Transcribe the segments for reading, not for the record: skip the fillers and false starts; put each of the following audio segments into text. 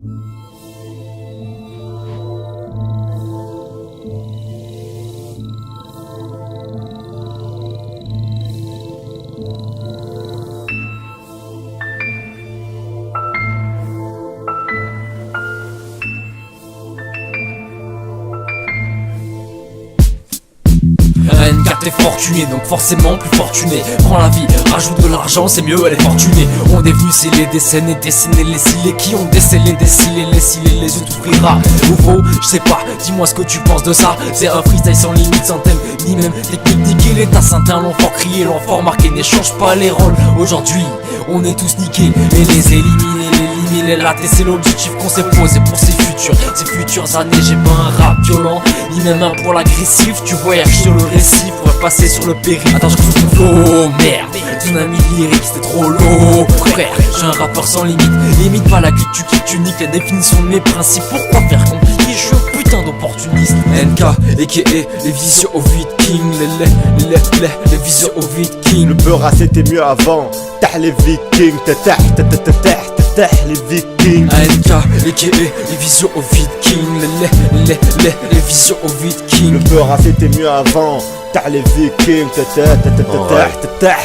NK t'es fortuné, donc forcément plus fortuné. Prends la vie, rajoute de l'argent, c'est mieux, elle est fortunée. On est venu sceller des scènes et dessiner les cils. Qui ont décelé des cils les cils les yeux t'ouvrira. Ou faux, je sais pas, dis-moi ce que tu penses de ça. C'est un freestyle sans limite, sans thème, ni même technique. Qu'il est ta sainte, un l'enfant crié, l'enfant marqué. N'échange pas les rôles, aujourd'hui on est tous niqués. Et les éliminer, là c'est l'objectif qu'on s'est posé pour ces futures années. J'ai pas un rap violent, ni même un pour l'agressif. Tu voyages sur le récif, on va passer sur le périph'. Attends, je trouve ton flow, merde, ton ami lyrique c'était trop lourd. Frère, je suis un rappeur sans limite. Limite pas la clique, tu kicks, tu niques la définition de mes principes. Pourquoi faire compliqué, je suis un putain d'opportuniste. NK, aka les visions au vikings. Les visions au vikings. Le beurre c'était mieux avant. T'as les vikings, t'as les vikings. NK, aka les visions au vikings. Les visions au vikings. Le beurre c'était mieux avant. T'as les vikings, t'as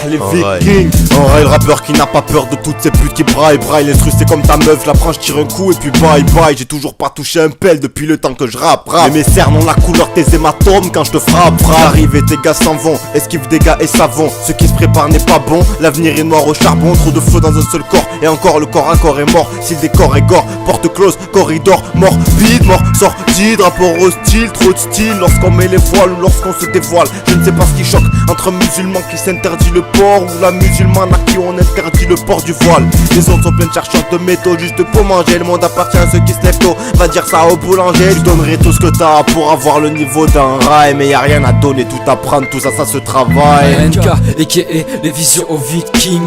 les vikings. En vrai, le rappeur qui n'a pas peur de toutes ces putes qui braillent. Les trucs c'est comme ta meuf, je la prends, je tire un coup et puis bye bye. J'ai toujours pas touché un pelle depuis le temps que je rappe. Mais mes cernes ont la couleur de tes hématomes quand je te frappe. J'arrive et tes gars s'en vont, esquive des gars et savon. Ce qui se prépare n'est pas bon, l'avenir est noir au charbon. Trop de feu dans un seul corps, et encore le corps à corps est mort. Si le décor est gore, porte close, corridor, morbide, mort sortie, rapport hostile, trop de style. Lorsqu'on met les voiles ou lorsqu'on se dévoile. Je ne sais pas ce qui choque entre un musulman qui s'interdit le port ou la musulmane à qui on interdit le port du voile. Les autres sont pleins de chercheurs de métaux juste pour manger. Le monde appartient à ceux qui se lèvent tôt. Va dire ça au boulanger. Je donnerai tout ce que t'as pour avoir le niveau d'un rail. Mais y'a rien à donner, tout à prendre, tout ça, ça se travaille. NK, aka les visions aux vikings.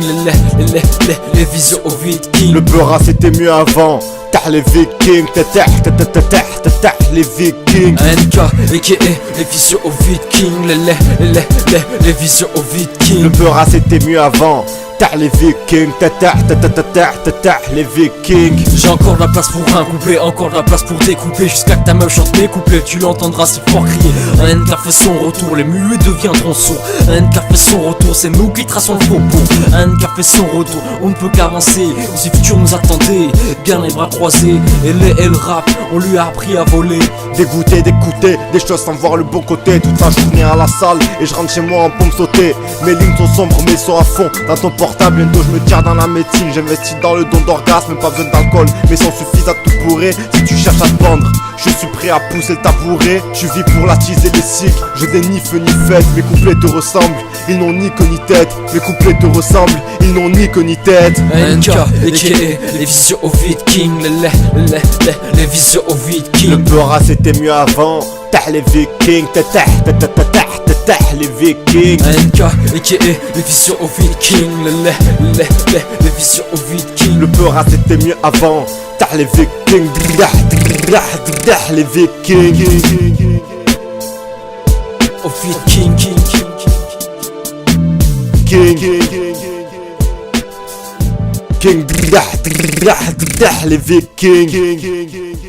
Les visions aux vikings. Le beurre c'était mieux avant. T'as les vikings, t'as les vikings. NK, aka les visions aux vikings. Les visions aux vikings. Le beurre c'était mieux avant. T'as les vikings, t'as les vikings. J'ai encore de la place pour un couplet, encore de la place pour découper. Jusqu'à que ta meuf chante mes couplets, tu l'entendras si fort crier. Un NK fait son retour, les muets deviendront sourds. Un NK fait son retour, c'est nous qui traçons le faux pour. Un NK fait son retour, on ne peut qu'avancer. Si futur nous attendait, bien les bras croisés. Et le rap, on lui a appris à voler. Dégoûté d'écouter des choses sans voir le bon côté. Toute la journée à la salle et je rentre chez moi en pompe sautée. Mes lignes sont sombres mais sont à fond dans ton portable. Bientôt je me tire dans la médecine. J'investis dans le don d'orgasme, pas besoin d'alcool. Mais sans suffisent à tout bourrer. Si tu cherches à te vendre, je suis prêt à pousser le tabouret. Je vis pour l'attiser les cycles. Je n'ai ni feu ni fête. Mes couplets te ressemblent, ils n'ont ni queue ni tête. Mes couplets te ressemblent, ils n'ont ni queue ni tête. NK, aka les visions aux vikings. Les visions aux vikings. Le beurre c'était mieux avant. T'as les vikings, t'as les vikings. NK, aka les visions aux vikings. Les visions aux vikings. Le beurre c'était mieux avant. T'as les vikings, les vikings. Aux vikings, King, les vikings.